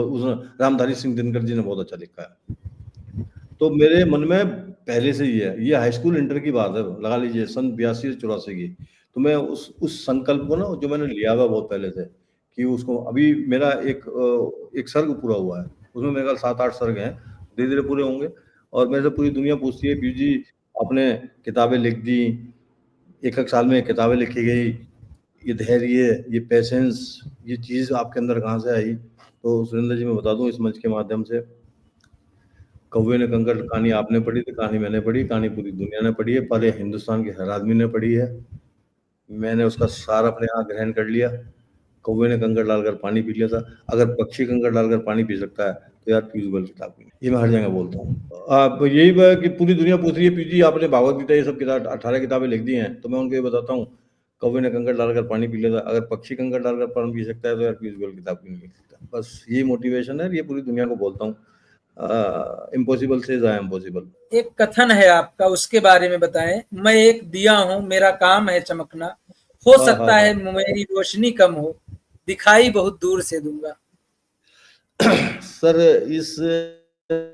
रामधारी सिंह दिनकर जी ने बहुत अच्छा लिखा है। तो मेरे मन में पहले से ही है, ये हाई स्कूल इंटर की बात है, लगा लीजिए सन 82-84 की। तो मैं उस संकल्प को ना, जो मैंने लिया हुआ बहुत पहले से, कि उसको, अभी मेरा एक सर्ग पूरा हुआ है, उसमें मेरे ख्याल 7-8 सर्ग हैं, धीरे धीरे पूरे होंगे। और मेरे से पूरी दुनिया पूछती है, पीयू जी आपने किताबें लिख दी, एक साल में किताबें लिखी गई, ये धैर्य, ये पेशेंस, ये चीज आपके अंदर कहाँ से आई? तो सुरेंद्र जी मैं बता दूं इस मंच के माध्यम से, कौवे ने कंकर कहानी आपने पढ़ी थी, कहानी मैंने पढ़ी, कहानी पूरी दुनिया ने पढ़ी है, पर हिंदुस्तान के हर आदमी ने पढ़ी है। मैंने उसका सार अपने यहाँ ग्रहण कर लिया। कौवे ने कंकड़ डालकर पानी पी लिया था, अगर पक्षी कंकड़ डालकर पानी पी सकता है तो यार पीयूष गोयल किताब की, ये मैं हर जगह बोलता हूँ। आप यही कि पूरी दुनिया पूछ रही है पीयूष जी आपने भागवत गीता ये सब किताब 18 किताबें लिख दी हैं, तो मैं उनको ये बताता हूँ कौवे ने कंकड़ डालकर पानी पी लिया था, अगर पक्षी कंकड़ डालकर पानी पी सकता है तो यार पीयूष गोयल किताब क्यों नहीं लिख सकता। बस यही मोटिवेशन है, ये पूरी दुनिया को बोलता हूँ, impossible says I am possible. एक कथन है आपका, उसके बारे में बताएं। मैं एक दिया हूं, मेरा काम है चमकना, हो हाँ हाँ सकता हाँ है मेरी रोशनी कम हो, दिखाई बहुत दूर से दूंगा। सर इस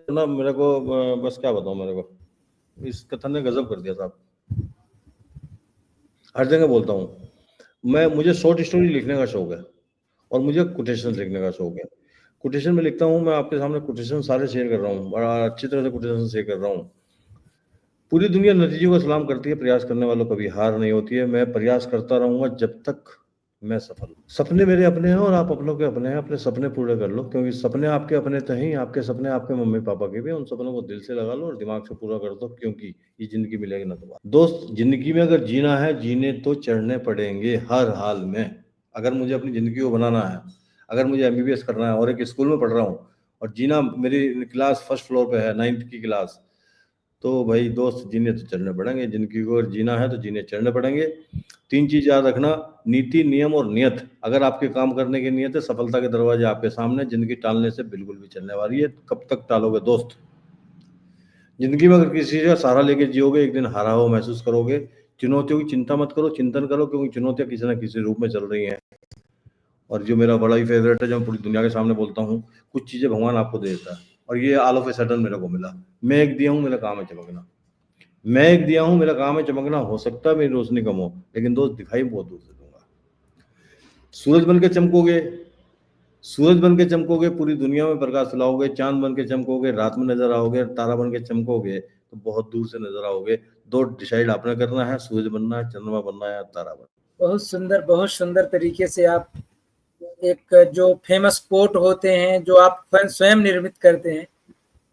ना मेरे को बस क्या बताऊं, मेरे को इस कथन ने गजब कर दिया साहब। हर जगह बोलता हूँ मैं, मुझे शॉर्ट स्टोरी लिखने का शौक है और मुझे कोटेशन लिखने का शौक है। कोटेशन में लिखता हूँ, मैं आपके सामने कोटेशन सारे शेयर कर रहा हूँ, बड़ा अच्छी तरह से कोटेशन शेयर कर रहा हूँ। पूरी दुनिया नतीजे को सलाम करती है, प्रयास करने वालों कभी हार नहीं होती है। मैं प्रयास करता रहूंगा जब तक मैं सफल। सपने मेरे अपने हैं और आप अपनों के अपने हैं, अपने सपने पूरे कर लो, क्योंकि सपने आपके अपने तो ही, आपके सपने आपके मम्मी पापा के भी। उन सपनों को दिल से लगा लो और दिमाग से पूरा कर दो, क्योंकि ये जिंदगी मिलेगी ना दोबारा। दोस्त, जिंदगी में अगर जीना है, जीने तो चढ़ने पड़ेंगे हर हाल में। अगर मुझे अपनी जिंदगी को बनाना है, अगर मुझे एमबीबीएस करना है और एक स्कूल में पढ़ रहा हूँ और जीना, मेरी क्लास फर्स्ट फ्लोर पे है, 9th की क्लास, तो भाई दोस्त जीने तो चढ़ने पड़ेंगे। जिंदगी को अगर जीना है तो जीने चढ़ने पड़ेंगे। 3 चीज याद रखना, नीति, नियम और नियत। अगर आपके काम करने की नियत है, सफलता के दरवाजे आपके सामने। जिंदगी टालने से बिल्कुल भी चलने वाली है, कब तक टालोगे दोस्त। जिंदगी में अगर किसी चीज का सहारा लेके जियोगे, एक दिन हारा हुआ महसूस करोगे। चुनौतियों की चिंता मत करो, चिंतन करो, क्योंकि चुनौतियां किसी न किसी रूप में चल रही हैं। और जो मेरा बड़ा ही फेवरेट है, जो मैं पूरी दुनिया के सामने बोलता हूँ, कुछ चीजें भगवान आपको दे देता है और ये ऑल ऑफ ए सडन मेरे को मिला। मैं एक दिया हूँ, मेरा काम है चमकना। मैं एक दिया हूँ, मेरा काम है चमकना। हो सकता है मेरी रोशनी कम हो, लेकिन दोस्त दिखाई बहुत दूर से दूंगा। सूरज बन के चमकोगे, सूरज बन के चमकोगे, पूरी दुनिया में प्रकाश फैलाओगे। चांद बन के चमकोगे, रात में नजर आओगे। तारा बन के चमकोगे तो बहुत दूर से नजर आओगे। दो डिसाइड आपने करना है, सूरज बनना है, चंद्रमा बनना है या तारा बनना बहुत सुंदर तरीके से आप एक जो फेमस कोट होते हैं, जो आप स्वयं निर्मित करते हैं,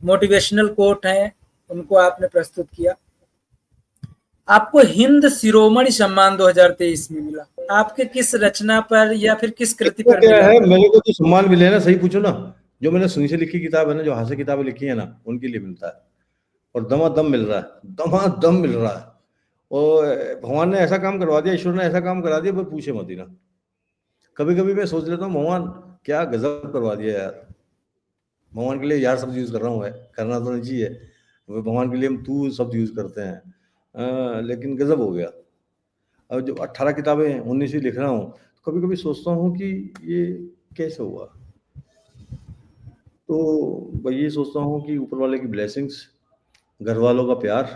मोटिवेशनल कोट हैं, उनको आपने प्रस्तुत किया। आपको हिंद शिरोमणि सम्मान 2023 में मिला, आपके किस रचना पर या फिर किस कृति है। पर क्या मिला? है, मेरे को जो सम्मान मिले ना, सही पूछो ना, जो मैंने सुनी से लिखी किताब है ना, जो हाथ से किताबें लिखी है ना, उनके लिए मिलता है। और दमादम मिल रहा है, दमादम मिल रहा है। और भगवान ने ऐसा काम करवा दिया, ईश्वर ने ऐसा काम करा दिया, पर पूछे मत ही ना। कभी कभी मैं सोच लेता हूँ, भगवान क्या गजब करवा दिया यार। भगवान के लिए यार शब्द यूज कर रहा हूँ, है करना तो नहीं चाहिए, भगवान के लिए हम तू शब्द यूज करते हैं। लेकिन गजब हो गया। अब जो 18 किताबें 19 लिख रहा हूँ, तो कभी कभी सोचता हूँ कि ये कैसे हुआ। तो मैं ये सोचता हूँ कि ऊपर वाले की ब्लेसिंग्स, घर वालों का प्यार,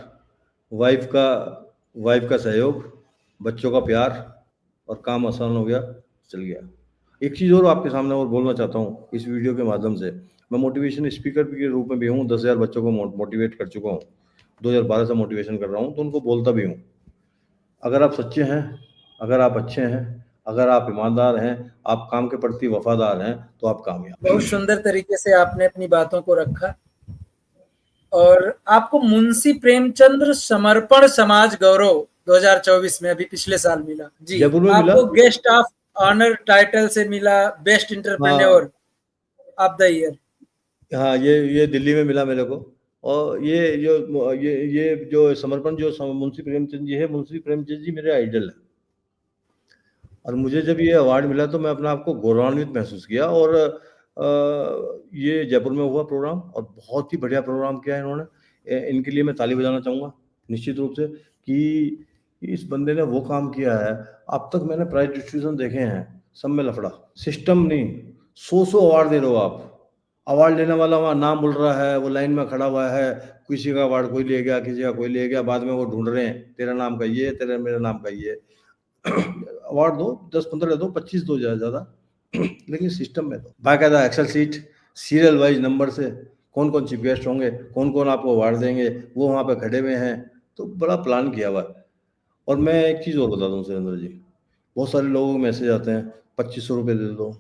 वाइफ का वाइफ का सहयोग, बच्चों का प्यार, और काम आसान हो गया, चल गया। एक चीज़ और आपके सामने और बोलना चाहता हूँ इस वीडियो के माध्यम से। मैं मोटिवेशन स्पीकर के रूप में भी हूँ, 10,000 बच्चों को मोटिवेट कर चुका हूँ। 2012 से मोटिवेशन कर रहा हूँ, तो उनको बोलता भी हूँ, अगर आप सच्चे हैं, अगर आप अच्छे हैं, अगर आप ईमानदार हैं, आप काम के प्रति वफादार हैं, तो आप कामयाब। बहुत सुंदर तरीके से आपने अपनी बातों को रखा। और आपको मुंशी प्रेमचंद्र समर्पण समाज गौरव 2024 में अभी पिछले साल मिला जी। जयपुर में मिला। आपको गेस्ट ऑफ ऑनर टाइटल से मिला, बेस्ट हाँ एंटरप्रेन्योर ऑफ द ईयर। हाँ, ये दिल्ली में मिला मेरे को। और ये जो समर्पण, जो मुंशी प्रेमचंद जी है, मुंशी प्रेमचंद जी मेरे आइडल है। और मुझे जब ये अवार्ड मिला तो मैं अपने आप को गौरवान्वित महसूस किया। और ये जयपुर में हुआ प्रोग्राम, और बहुत ही बढ़िया प्रोग्राम किया इन्होंने। इनके लिए मैं ताली बजाना चाहूँगा निश्चित रूप से, कि इस बंदे ने वो काम किया है। अब तक मैंने प्राइज डिस्ट्रीब्यूशन देखे हैं, सब में लफड़ा, सिस्टम नहीं। 100 अवार्ड दे रहे हो आप, अवार्ड लेने वाला वहाँ नाम बोल रहा है, वो लाइन में खड़ा हुआ है, किसी का अवार्ड कोई ले गया, किसी का कोई ले गया, बाद में वो ढूंढ रहे हैं तेरा नाम का ये, तेरा मेरे नाम का ये। अवार्ड दो, 10-15 दो, 25 दो ज्यादा, लेकिन सिस्टम में दो। बाकायदा excel sheet, serial wise number से, कौन कौन चीफ गेस्ट होंगे, कौन कौन आपको अवार्ड देंगे, वो वहाँ पे खड़े हुए हैं। तो बड़ा प्लान किया हुआ है। और मैं एक चीज़ और बता दूँ सुरेंद्र जी, बहुत सारे लोगों को मैसेज आते हैं, 2500 रुपये दे दो,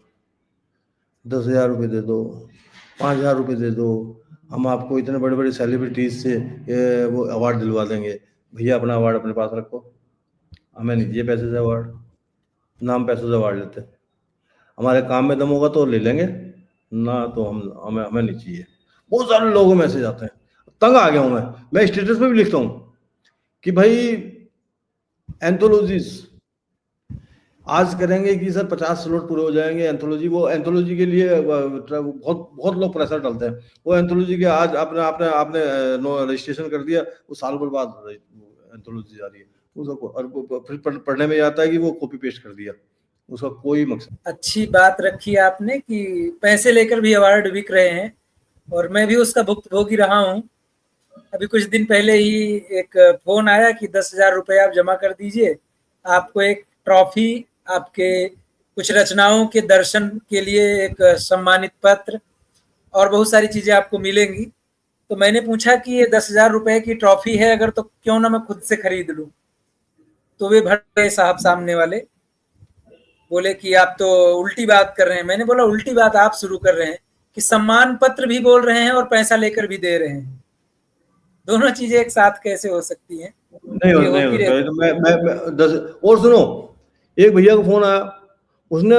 10,000 रुपये दे दो, 5,000 रुपये दे दो, हम आपको इतने बड़े बड़े सेलिब्रिटीज से वो अवार्ड दिलवा देंगे। भैया अपना अवार्ड अपने पास रखो, हमें नहीं चाहिए पैसे से अवार्ड, नाम पैसों से अवार्ड लेते हैं। हमारे काम में दम होगा तो ले लेंगे, ना तो हमें हमें नहीं चाहिए। बहुत सारे लोगों में मैसेज आते हैं, तंग आ गया हूँ मैं स्टेटस पे भी लिखता हूँ कि भाई एंथोलॉजीज आज करेंगे कि सर 50 स्लॉट पूरे हो जाएंगे एंथोलॉजी, वो एंथोलॉजी के लिए बहुत बहुत लोग प्रेशर डालते हैं। वो एंथोलॉजी के आज आपने आपने आपने रजिस्ट्रेशन कर दिया, वो साल भर बाद एंथोलॉजी जा रही है उसको, और फिर पढ़ने में आता है कि वो कॉपी पेस्ट कर दिया, उसका कोई मकसद। अच्छी बात रखी आपने कि पैसे लेकर भी अवार्ड बिक रहे हैं, और मैं भी उसका भुक्तभोगी रहा हूँ। अभी कुछ दिन पहले ही एक फोन आया कि 10,000 रुपये आप जमा कर दीजिए, आपको एक ट्रॉफी, आपके कुछ रचनाओं के दर्शन के लिए एक सम्मानित पत्र और बहुत सारी चीजें आपको मिलेंगी। तो मैंने पूछा कि ये 10,000 रुपये की ट्रॉफी है अगर, तो क्यों ना मैं खुद से खरीद लूं। तो वे भड़ गए साहब सामने वाले, बोले कि आप तो उल्टी बात कर रहे हैं। मैंने बोला उल्टी बात आप शुरू कर रहे हैं कि सम्मान पत्र भी बोल रहे हैं और पैसा लेकर भी दे रहे हैं, दोनों चीजें एक साथ कैसे हो सकती हैं? नहीं ये नहीं होती होता है। रहती। तो मैं 10 और सुनो, एक भैया का फोन आया, उसने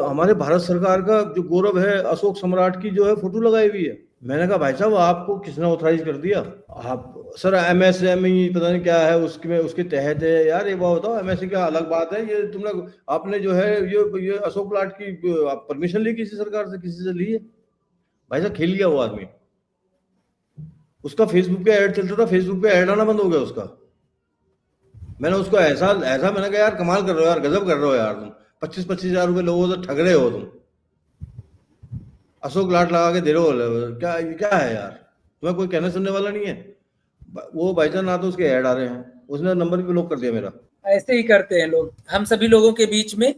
हमारे भारत सरकार का जो गौरव है अशोक सम्राट की जो है फोटो लगाई हुई है। मैंने कहा भाई साहब आपको किसने ऑथराइज कर दिया? आप सर MSME पता नहीं क्या है उसके में, उसके तहत है यार। एक बात बताओ, MSME क्या अलग बात है, ये तुमने आपने जो है ये अशोक प्लाट की परमिशन ली किसी सरकार से, किसी से ली है? भाई साहब खेल गया वो आदमी। उसका फेसबुक पे ऐड चलता था, फेसबुक पे ऐड आना बंद हो गया उसका। मैंने उसको ऐसा ऐसा मैंने कहा यार कमाल कर रहे हो यार, गजब कर रहे हो यार, तुम 25-25 हजार रुपए लोगों से ठग रहे हो तुम, अशोक लाट लगा के दे रहे हो, क्या क्या है यार? तुम्हें कोई कहने सुनने वाला नहीं है? वो भाईजान ना तो उसके ऐड आ रहे हैं, उसने नंबर भी ब्लॉक कर दिया मेरा। ऐसे ही करते हैं लोग। हम सभी लोगों के बीच में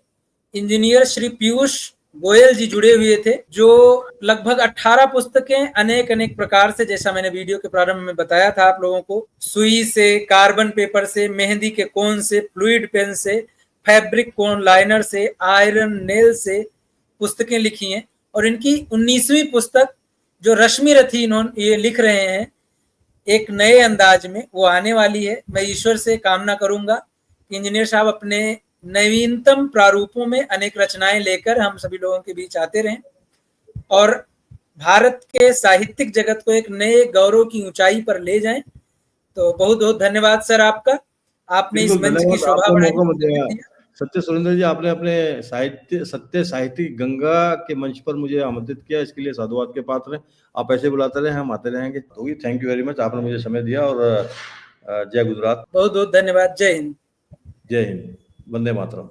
इंजीनियर श्री पीयूष गोयल जी जुड़े हुए थे, जो लगभग 18 पुस्तकें अनेक अनेक प्रकार से, जैसा मैंने वीडियो के प्रारंभ में बताया था आप लोगों को, सुई से, कार्बन पेपर से, मेहंदी के कोन से, फ्लूइड पेन से, फैब्रिक कोन लाइनर से, आयरन नेल से पुस्तकें लिखी हैं। और इनकी 19वीं पुस्तक जो रश्मि रथी इन्होंने ये लिख रहे हैं एक नए अंदाज में, वो आने वाली है। मैं ईश्वर से कामना करूंगा कि इंजीनियर साहब अपने नवीनतम प्रारूपों में अनेक रचनाएं लेकर हम सभी लोगों के बीच आते रहें और भारत के साहित्यिक जगत को एक नए गौरव की ऊंचाई पर ले जाएं। तो बहुत बहुत धन्यवाद सर आपका, आपने इस बिल्कुल मंच की धन्यवाद, शोभा आपने मौका बढ़ाई। दिया। सत्य सुरेंद्र जी, आपने अपने सत्य साहित्यिक गंगा के मंच पर मुझे आमंत्रित किया, इसके लिए साधुवाद के पात्र हैं। आप ऐसे बुलाते रहे, हम आते रहेंगे। तो थैंक यू वेरी मच, आपने मुझे समय दिया। और जय गुजरात, बहुत बहुत धन्यवाद। जय हिंद। जय हिंद, वंदे मातरम।